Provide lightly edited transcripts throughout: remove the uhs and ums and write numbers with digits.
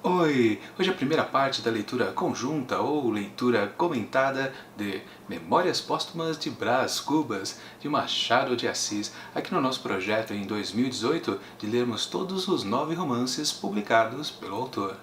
Oi! Hoje é a primeira parte da leitura conjunta ou leitura comentada de Memórias Póstumas de Brás Cubas, de Machado de Assis, aqui no nosso projeto em 2018 de lermos todos os 9 romances publicados pelo autor.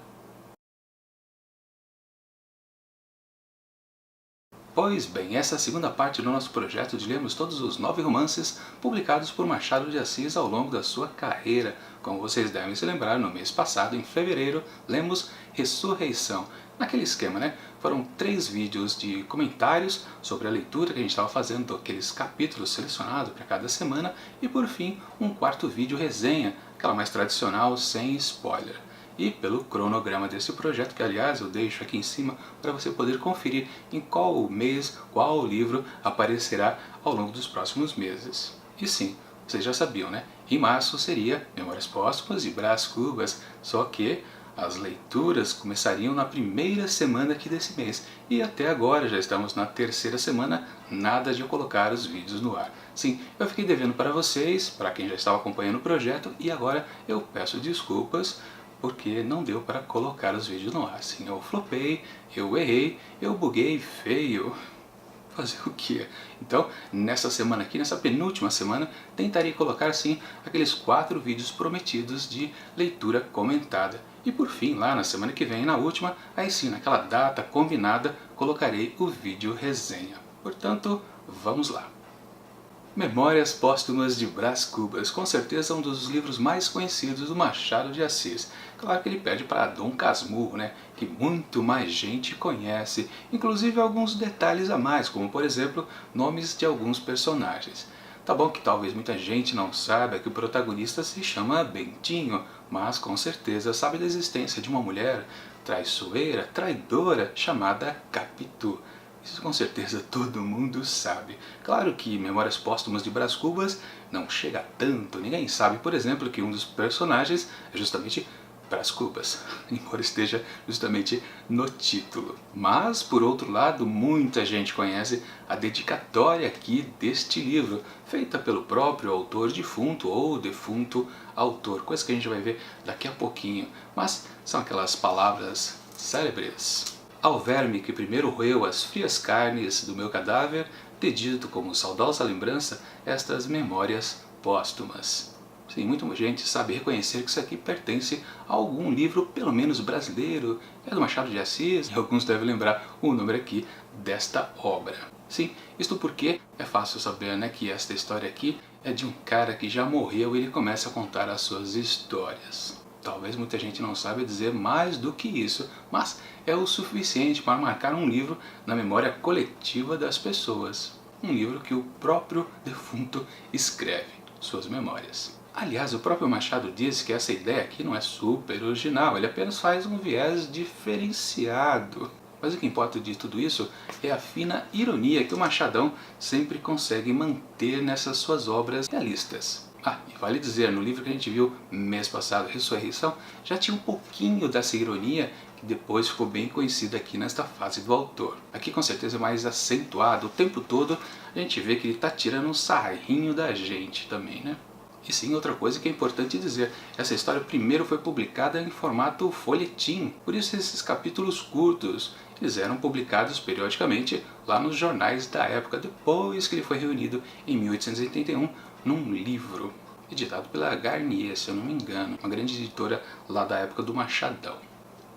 Pois bem, essa é a segunda parte do nosso projeto de lermos todos os 9 romances publicados por Machado de Assis ao longo da sua carreira. Como vocês devem se lembrar, no mês passado, em fevereiro, lemos Ressurreição. Naquele esquema, né? Foram 3 vídeos de comentários sobre a leitura que a gente estava fazendo daqueles capítulos selecionados para cada semana e, por fim, um quarto vídeo resenha, aquela mais tradicional, sem spoiler. E pelo cronograma desse projeto, que aliás eu deixo aqui em cima para você poder conferir em qual mês, qual livro aparecerá ao longo dos próximos meses. E sim, vocês já sabiam, né? Em março seria Memórias Póstumas e Brás Cubas, só que as leituras começariam na primeira semana aqui desse mês. E até agora, já estamos na terceira semana, nada de eu colocar os vídeos no ar. Sim, eu fiquei devendo para vocês, para quem já estava acompanhando o projeto, e agora eu peço desculpas porque não deu para colocar os vídeos no ar. Sim, eu flopei, eu errei, eu buguei feio. Fazer o quê? Então, nessa semana aqui, nessa penúltima semana, tentarei colocar sim aqueles 4 vídeos prometidos de leitura comentada. E por fim, lá na semana que vem, na última, aí sim, naquela data combinada, colocarei o vídeo resenha. Portanto, vamos lá. Memórias Póstumas de Brás Cubas, com certeza um dos livros mais conhecidos do Machado de Assis. Claro que ele pede para Dom Casmurro, né, que muito mais gente conhece, inclusive alguns detalhes a mais, como por exemplo, nomes de alguns personagens. Tá bom que talvez muita gente não saiba que o protagonista se chama Bentinho, mas com certeza sabe da existência de uma mulher traiçoeira, traidora, chamada Capitu. Isso com certeza todo mundo sabe. Claro que Memórias Póstumas de Brás Cubas não chega a tanto. Ninguém sabe, por exemplo, que um dos personagens é justamente Brás Cubas, embora esteja justamente no título. Mas, por outro lado, muita gente conhece a dedicatória aqui deste livro, feita pelo próprio autor defunto ou defunto autor, coisa que a gente vai ver daqui a pouquinho. Mas são aquelas palavras célebres. Ao verme que primeiro roeu as frias carnes do meu cadáver, dedito como saudosa lembrança estas memórias póstumas. Sim, muita gente sabe reconhecer que isso aqui pertence a algum livro, pelo menos brasileiro, é do Machado de Assis, e alguns devem lembrar o nome aqui desta obra. Sim, isto porque é fácil saber, né, que esta história aqui é de um cara que já morreu e ele começa a contar as suas histórias. Talvez muita gente não saiba dizer mais do que isso, mas é o suficiente para marcar um livro na memória coletiva das pessoas. Um livro que o próprio defunto escreve, suas memórias. Aliás, o próprio Machado disse que essa ideia aqui não é super original, ele apenas faz um viés diferenciado. Mas o que importa de tudo isso é a fina ironia que o Machadão sempre consegue manter nessas suas obras realistas. Ah, e vale dizer, no livro que a gente viu mês passado, Ressurreição, já tinha um pouquinho dessa ironia que depois ficou bem conhecida aqui nesta fase do autor. Aqui com certeza é mais acentuado, o tempo todo a gente vê que ele está tirando um sarrinho da gente também, né? E sim, outra coisa que é importante dizer, essa história primeiro foi publicada em formato folhetim, por isso esses capítulos curtos, eles eram publicados periodicamente lá nos jornais da época, depois que ele foi reunido em 1881 num livro, editado pela Garnier, se eu não me engano, uma grande editora lá da época do Machadão.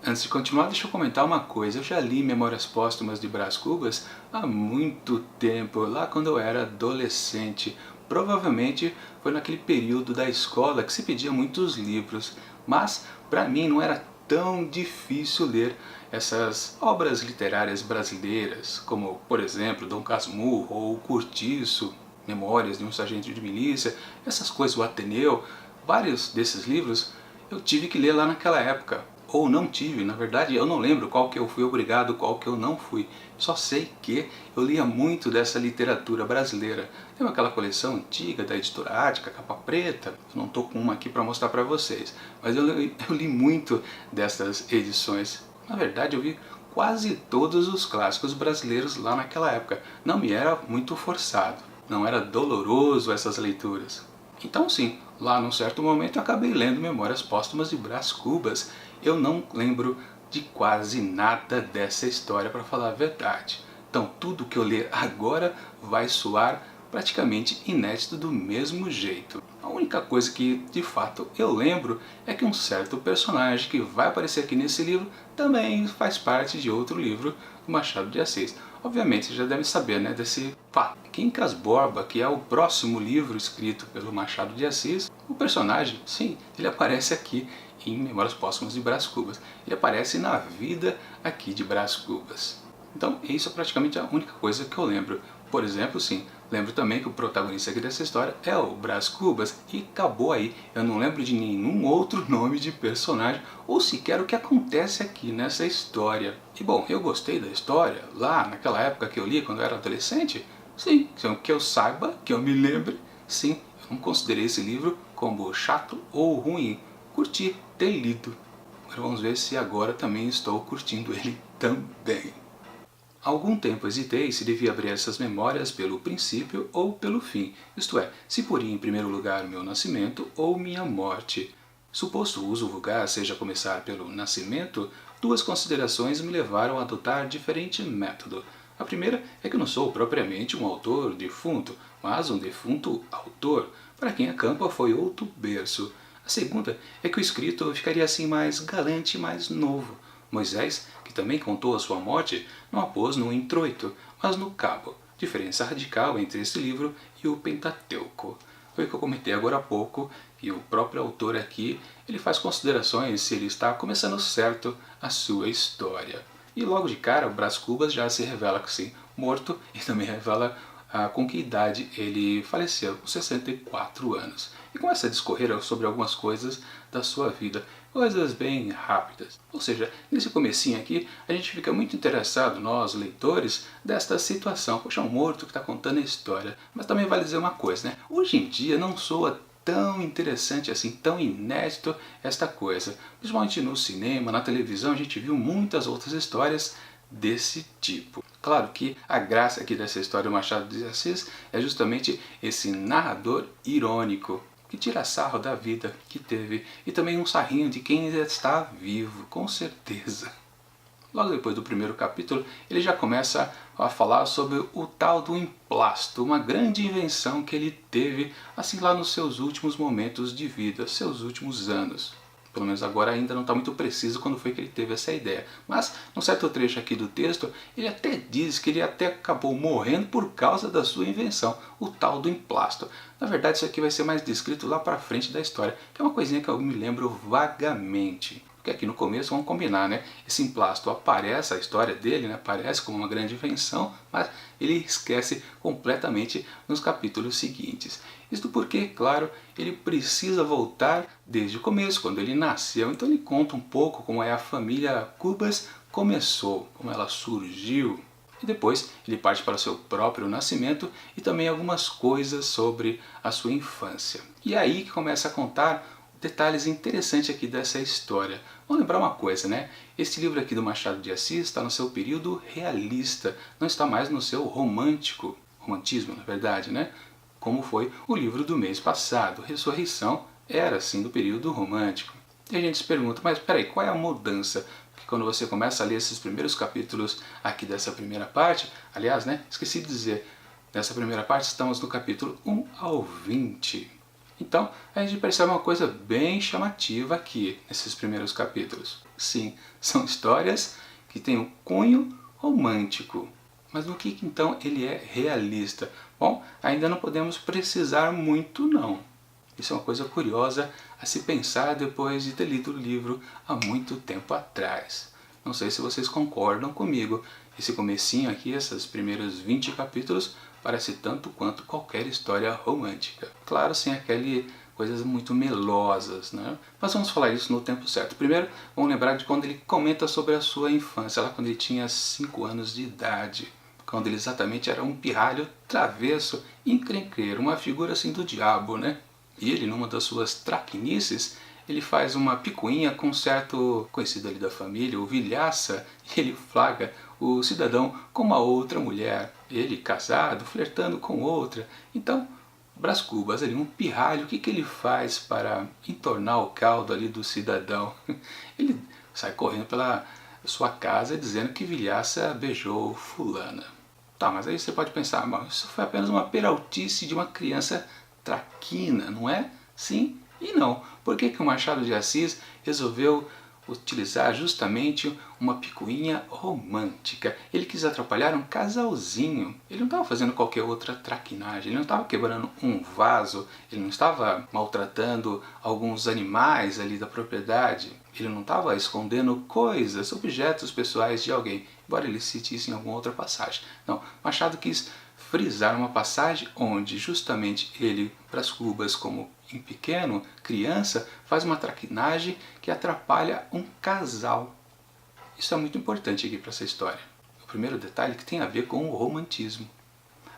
Antes de continuar, deixa eu comentar uma coisa. Eu já li Memórias Póstumas de Brás Cubas há muito tempo, lá quando eu era adolescente. Provavelmente foi naquele período da escola que se pedia muitos livros, mas para mim não era tão difícil ler essas obras literárias brasileiras, como por exemplo Dom Casmurro ou Curtiço, Memórias de um Sargento de Milícia, essas coisas, o Ateneu, vários desses livros eu tive que ler lá naquela época. Ou não tive, na verdade eu não lembro qual que eu fui obrigado, qual que eu não fui. Só sei que eu lia muito dessa literatura brasileira. Tem aquela coleção antiga da Editora Ática, capa preta, não estou com uma aqui para mostrar para vocês. Mas eu li muito dessas edições. Na verdade eu vi quase todos os clássicos brasileiros lá naquela época. Não me era muito forçado, não era doloroso essas leituras. Então sim, lá num certo momento eu acabei lendo Memórias Póstumas de Brás Cubas eu não lembro de quase nada dessa história, para falar a verdade. Então tudo que eu ler agora vai soar praticamente inédito do mesmo jeito. A única coisa que de fato eu lembro é que um certo personagem que vai aparecer aqui nesse livro também faz parte de outro livro do Machado de Assis. Obviamente você já deve saber, né, desse fato. Quincas Borba, que é o próximo livro escrito pelo Machado de Assis, o personagem, sim, ele aparece aqui em Memórias Póstumas de Brás Cubas. Ele aparece na vida aqui de Brás Cubas. Então isso é praticamente a única coisa que eu lembro. Por exemplo, sim, lembro também que o protagonista aqui dessa história é o Brás Cubas e acabou aí. Eu não lembro de nenhum outro nome de personagem ou sequer o que acontece aqui nessa história. E bom, eu gostei da história lá naquela época que eu li quando eu era adolescente? Sim, que eu saiba, que eu me lembre, sim, eu não considerei esse livro como chato ou ruim. Curti ter lido. Agora vamos ver se agora também estou curtindo ele também. Há algum tempo hesitei se devia abrir essas memórias pelo princípio ou pelo fim, isto é, se poria em primeiro lugar o meu nascimento ou minha morte. Suposto o uso vulgar seja começar pelo nascimento, duas considerações me levaram a adotar diferente método. A primeira é que eu não sou propriamente um autor defunto, mas um defunto autor, para quem acampa foi outro berço. A segunda é que o escrito ficaria assim mais galante e mais novo. Moisés, que também contou a sua morte, não a pôs no introito, mas no cabo, diferença radical entre esse livro e o Pentateuco. Foi o que eu comentei agora há pouco, e o próprio autor aqui, ele faz considerações se ele está começando certo a sua história. E logo de cara, o Brás Cubas já se revela assim, morto, e também revela com que idade ele faleceu, com 64 anos. E começa a discorrer sobre algumas coisas da sua vida, coisas bem rápidas. Ou seja, nesse comecinho aqui, a gente fica muito interessado, nós leitores, desta situação. Poxa, um morto que está contando a história. Mas também vale dizer uma coisa, né? Hoje em dia não soa tão interessante assim, tão inédito esta coisa. Principalmente no cinema, na televisão, a gente viu muitas outras histórias desse tipo. Claro que a graça aqui dessa história do Machado de Assis é justamente esse narrador irônico, que tira sarro da vida que teve e também um sarrinho de quem ainda está vivo, com certeza. Logo depois do primeiro capítulo, ele já começa a falar sobre o tal do emplasto, uma grande invenção que ele teve assim lá nos seus últimos momentos de vida, seus últimos anos. Pelo menos agora ainda não está muito preciso quando foi que ele teve essa ideia. Mas, num certo trecho aqui do texto, ele até diz que ele até acabou morrendo por causa da sua invenção, o tal do emplasto. Na verdade, isso aqui vai ser mais descrito lá para frente da história, que é uma coisinha que eu me lembro vagamente. Porque aqui no começo, vamos combinar, né? Esse emplasto aparece, a história dele, né? Aparece como uma grande invenção, mas ele esquece completamente nos capítulos seguintes. Isto porque, claro, ele precisa voltar desde o começo, quando ele nasceu. Então ele conta um pouco como é a família Cubas começou, como ela surgiu. E depois ele parte para o seu próprio nascimento e também algumas coisas sobre a sua infância. E é aí que começa a contar detalhes interessantes aqui dessa história. Vamos lembrar uma coisa, né? Este livro aqui do Machado de Assis está no seu período realista, não está mais no seu romantismo, na verdade, né? Como foi o livro do mês passado. Ressurreição era, sim, do período romântico. E a gente se pergunta, mas peraí, qual é a mudança? Porque quando você começa a ler esses primeiros capítulos aqui dessa primeira parte, aliás, né? Esqueci de dizer, nessa primeira parte estamos no capítulo 1 ao 20. Então, a gente percebe uma coisa bem chamativa aqui, nesses primeiros capítulos. Sim, são histórias que têm um cunho romântico. Mas no que então ele é realista? Bom, ainda não podemos precisar muito não. Isso é uma coisa curiosa a se pensar depois de ter lido o livro há muito tempo atrás. Não sei se vocês concordam comigo. Esse comecinho aqui, esses primeiros 20 capítulos, parece tanto quanto qualquer história romântica. Claro, sem aquelas coisas muito melosas, né? Mas vamos falar isso no tempo certo. Primeiro, vamos lembrar de quando ele comenta sobre a sua infância, lá quando ele tinha 5 anos de idade. Quando ele exatamente era um pirralho travesso, encrenqueiro, uma figura assim do diabo, né? E ele, numa das suas traquinices, ele faz uma picuinha com um certo conhecido ali da família, o Vilhaça, e ele flagra o cidadão com uma outra mulher. Ele casado, flertando com outra. Então, Brás Cubas ali, um pirralho, o que que ele faz para entornar o caldo ali do cidadão? Ele sai correndo pela sua casa dizendo que Vilhaça beijou fulana. Tá, mas aí você pode pensar, mas isso foi apenas uma peraltice de uma criança traquina, não é? Sim e não. Por que que o Machado de Assis resolveu utilizar justamente uma picuinha romântica? Ele quis atrapalhar um casalzinho. Ele não estava fazendo qualquer outra traquinagem, ele não estava quebrando um vaso, ele não estava maltratando alguns animais ali da propriedade, ele não estava escondendo coisas, objetos pessoais de alguém, embora ele cite isso em alguma outra passagem. Não, Machado quis frisar uma passagem onde justamente ele, Brás Cubas, como em pequeno, criança, faz uma traquinagem que atrapalha um casal. Isso é muito importante aqui para essa história. O primeiro detalhe que tem a ver com o romantismo.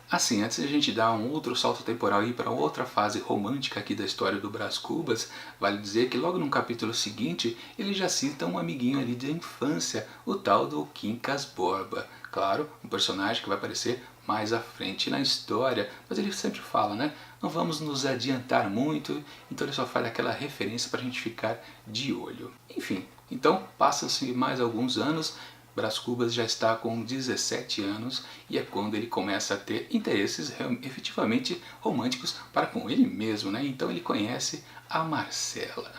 Assim, antes de a gente dar um outro salto temporal e ir para outra fase romântica aqui da história do Brás Cubas, vale dizer que logo no capítulo seguinte ele já cita um amiguinho ali de infância, o tal do Quincas Borba. Claro, um personagem que vai aparecer mais à frente na história, mas ele sempre fala, né? Não vamos nos adiantar muito, então ele só faz aquela referência para a gente ficar de olho. Enfim, então passam-se mais alguns anos. Brás Cubas já está com 17 anos e é quando ele começa a ter interesses efetivamente românticos para com ele mesmo, né? Então ele conhece a Marcela,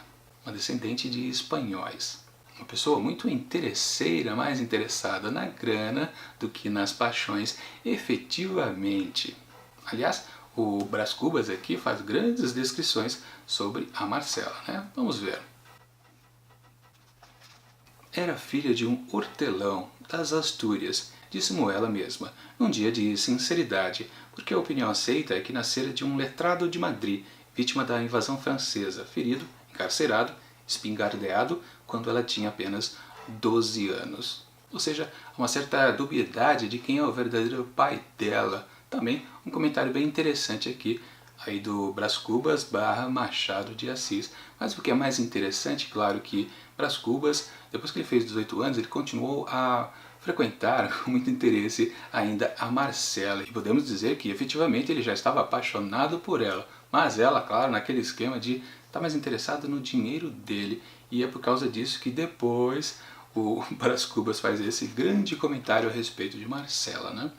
uma descendente de espanhóis. Uma pessoa muito interesseira, mais interessada na grana do que nas paixões efetivamente. Aliás, o Brás Cubas aqui faz grandes descrições sobre a Marcela, né? Vamos ver. Era filha de um hortelão das Astúrias, disse-mo ela mesma, num dia de sinceridade, porque a opinião aceita é que nascera de um letrado de Madrid, vítima da invasão francesa, ferido, encarcerado, espingardeado, quando ela tinha apenas 12 anos. Ou seja, uma certa dubiedade de quem é o verdadeiro pai dela. Também um comentário bem interessante aqui, aí do Brás Cubas / Machado de Assis. Mas o que é mais interessante, claro que Brás Cubas, depois que ele fez 18 anos, ele continuou a frequentar com muito interesse ainda a Marcela. E podemos dizer que efetivamente ele já estava apaixonado por ela. Mas ela, claro, naquele esquema de estar mais interessada no dinheiro dele. E é por causa disso que depois o Brás Cubas faz esse grande comentário a respeito de Marcela, né?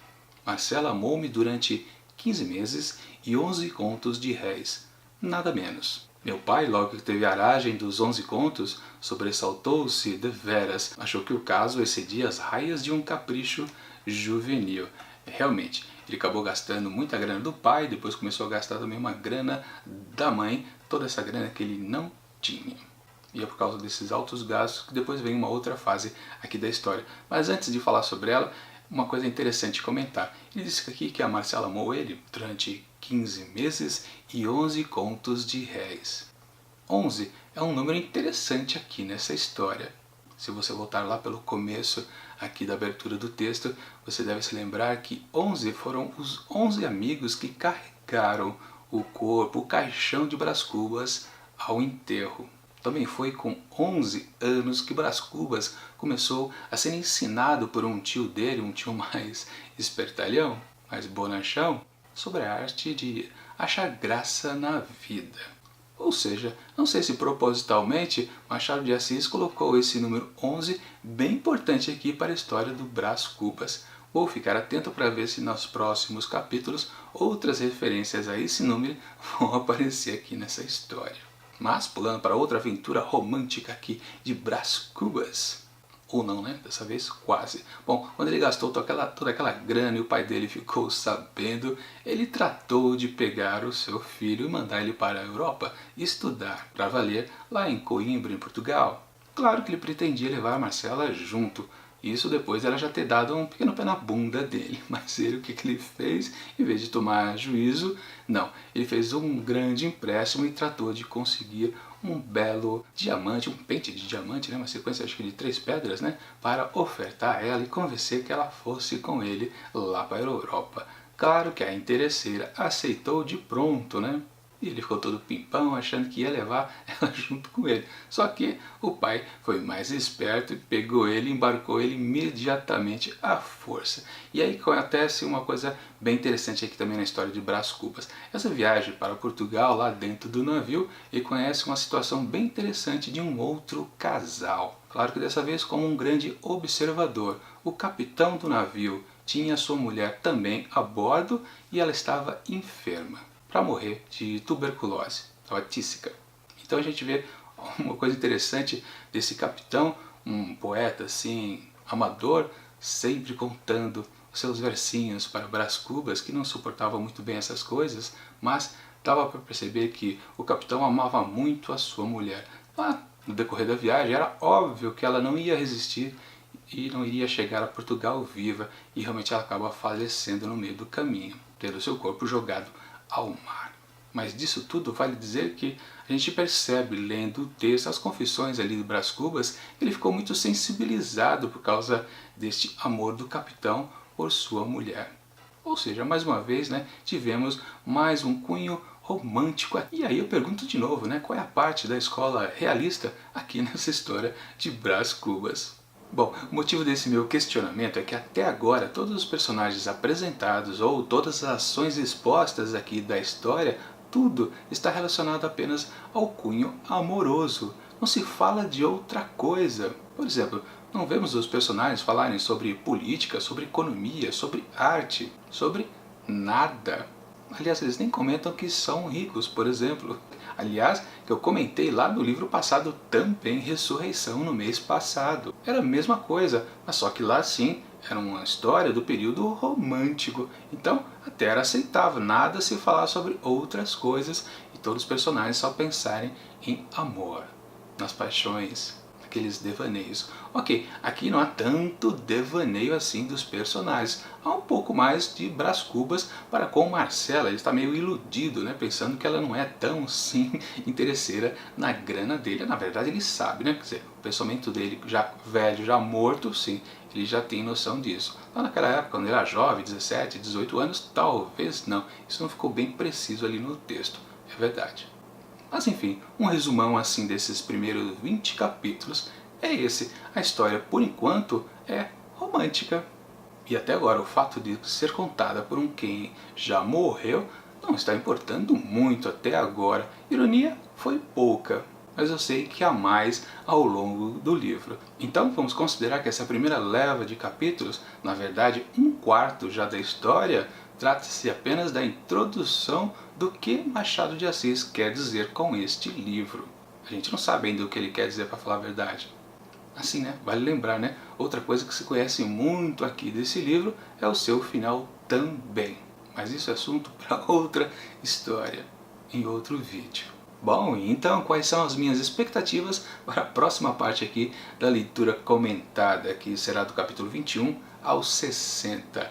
Marcela amou-me durante 15 meses e 11 contos de réis, nada menos. Meu pai, logo que teve a aragem dos 11 contos, sobressaltou-se deveras, achou que o caso excedia as raias de um capricho juvenil. Realmente, ele acabou gastando muita grana do pai, depois começou a gastar também uma grana da mãe, toda essa grana que ele não tinha. E é por causa desses altos gastos que depois vem uma outra fase aqui da história. Mas antes de falar sobre ela, uma coisa interessante de comentar. Ele disse aqui que a Marcela amou ele durante 15 meses e 11 contos de réis. 11 é um número interessante aqui nessa história. Se você voltar lá pelo começo aqui da abertura do texto, você deve se lembrar que 11 foram os 11 amigos que carregaram o corpo, o caixão de Brás Cubas ao enterro. Também foi com 11 anos que Brás Cubas começou a ser ensinado por um tio dele, um tio mais espertalhão, mais bonachão, sobre a arte de achar graça na vida. Ou seja, não sei se propositalmente Machado de Assis colocou esse número 11 bem importante aqui para a história do Brás Cubas. Vou ficar atento para ver se nos próximos capítulos outras referências a esse número vão aparecer aqui nessa história. Mas, pulando para outra aventura romântica aqui de Brás Cubas. Ou não, né? Dessa vez, quase. Bom, quando ele gastou toda aquela grana e o pai dele ficou sabendo, ele tratou de pegar o seu filho e mandar ele para a Europa estudar para valer lá em Coimbra, em Portugal. Claro que ele pretendia levar a Marcela junto. Isso depois ela já ter dado um pequeno pé na bunda dele. Mas ele, o que ele fez? Em vez de tomar juízo, não. Ele fez um grande empréstimo e tratou de conseguir um belo diamante, um pente de diamante, né? Uma sequência acho que de 3 pedras, né? Para ofertar a ela e convencer que ela fosse com ele lá para a Europa. Claro que a interesseira aceitou de pronto, né? E ele ficou todo pimpão, achando que ia levar ela junto com ele. Só que o pai foi mais esperto e pegou ele e embarcou ele imediatamente à força. E aí acontece uma coisa bem interessante aqui também na história de Brás Cubas. Essa viagem para Portugal, lá dentro do navio, ele conhece uma situação bem interessante de um outro casal. Claro que dessa vez como um grande observador. O capitão do navio tinha sua mulher também a bordo e ela estava enferma, para morrer de tuberculose, estava tísica. Então a gente vê uma coisa interessante desse capitão, um poeta assim, amador, sempre contando os seus versinhos para Brás Cubas, que não suportava muito bem essas coisas, mas dava para perceber que o capitão amava muito a sua mulher. No decorrer da viagem era óbvio que ela não ia resistir e não iria chegar a Portugal viva, e realmente ela acaba falecendo no meio do caminho, tendo seu corpo jogado ao mar. Mas disso tudo vale dizer que a gente percebe, lendo o texto, as confissões ali do Brás Cubas, ele ficou muito sensibilizado por causa deste amor do capitão por sua mulher. Ou seja, mais uma vez, né, tivemos mais um cunho romântico. E aí eu pergunto de novo, né, qual é a parte da escola realista aqui nessa história de Brás Cubas? Bom, o motivo desse meu questionamento é que até agora todos os personagens apresentados ou todas as ações expostas aqui da história, tudo está relacionado apenas ao cunho amoroso. Não se fala de outra coisa. Por exemplo, não vemos os personagens falarem sobre política, sobre economia, sobre arte, sobre nada. Aliás, eles nem comentam que são ricos, por exemplo. Aliás, que eu comentei lá no livro passado também, Ressurreição, no mês passado. Era a mesma coisa, mas só que lá sim, era uma história do período romântico. Então, até era aceitável, nada se falar sobre outras coisas e todos os personagens só pensarem em amor, nas paixões, aqueles devaneios. Ok, aqui não há tanto devaneio assim dos personagens. Há um pouco mais de Brás Cubas para com Marcela. Ele está meio iludido, né? Pensando que ela não é tão sim interesseira na grana dele. Na verdade ele sabe, né? Quer dizer, o pensamento dele já velho, já morto, sim, ele já tem noção disso. Lá naquela época, quando ele era jovem, 17, 18 anos, talvez não. Isso não ficou bem preciso ali no texto, é verdade. Mas enfim, um resumão assim desses primeiros 20 capítulos é esse. A história, por enquanto, é romântica. E até agora, o fato de ser contada por um quem já morreu não está importando muito até agora. Ironia foi pouca, mas eu sei que há mais ao longo do livro. Então vamos considerar que essa primeira leva de capítulos, na verdade um quarto já da história, trata-se apenas da introdução do que Machado de Assis quer dizer com este livro. A gente não sabe ainda o que ele quer dizer, para falar a verdade. Assim, né? Vale lembrar, né? Outra coisa que se conhece muito aqui desse livro é o seu final também. Mas isso é assunto para outra história, em outro vídeo. Bom, então quais são as minhas expectativas para a próxima parte aqui da leitura comentada, que será do capítulo 21 ao 60.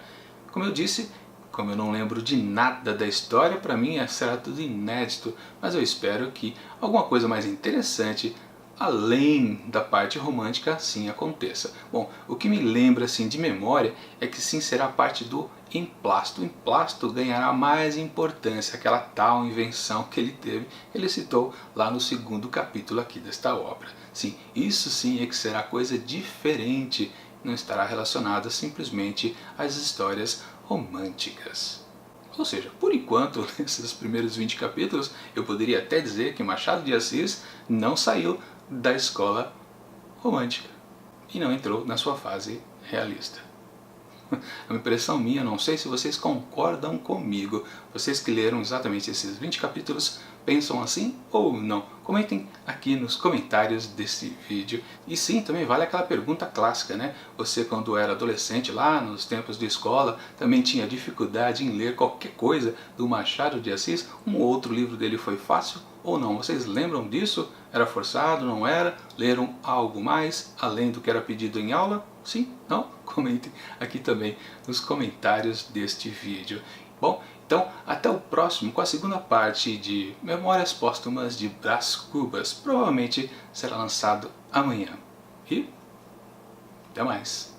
Como eu disse, como eu não lembro de nada da história, para mim será tudo inédito, mas eu espero que alguma coisa mais interessante, além da parte romântica, sim aconteça. Bom, o que me lembra assim de memória é que sim será parte do emplasto. O emplasto ganhará mais importância, aquela tal invenção que ele teve, ele citou lá no segundo capítulo aqui desta obra. Sim, isso sim é que será coisa diferente, não estará relacionada simplesmente às histórias românticas. Ou seja, por enquanto, nesses primeiros 20 capítulos, eu poderia até dizer que Machado de Assis não saiu da escola romântica e não entrou na sua fase realista. É uma impressão minha, não sei se vocês concordam comigo. Vocês que leram exatamente esses 20 capítulos, pensam assim ou não? Comentem aqui nos comentários desse vídeo. E sim, também vale aquela pergunta clássica, né? Você quando era adolescente, lá nos tempos de escola, também tinha dificuldade em ler qualquer coisa do Machado de Assis? Um outro livro dele foi fácil ou não? Vocês lembram disso? Era forçado, não era? Leram algo mais, além do que era pedido em aula? Sim? Não? Comentem aqui também nos comentários deste vídeo. Bom, então até o próximo com a segunda parte de Memórias Póstumas de Brás Cubas. Provavelmente será lançado amanhã. E até mais!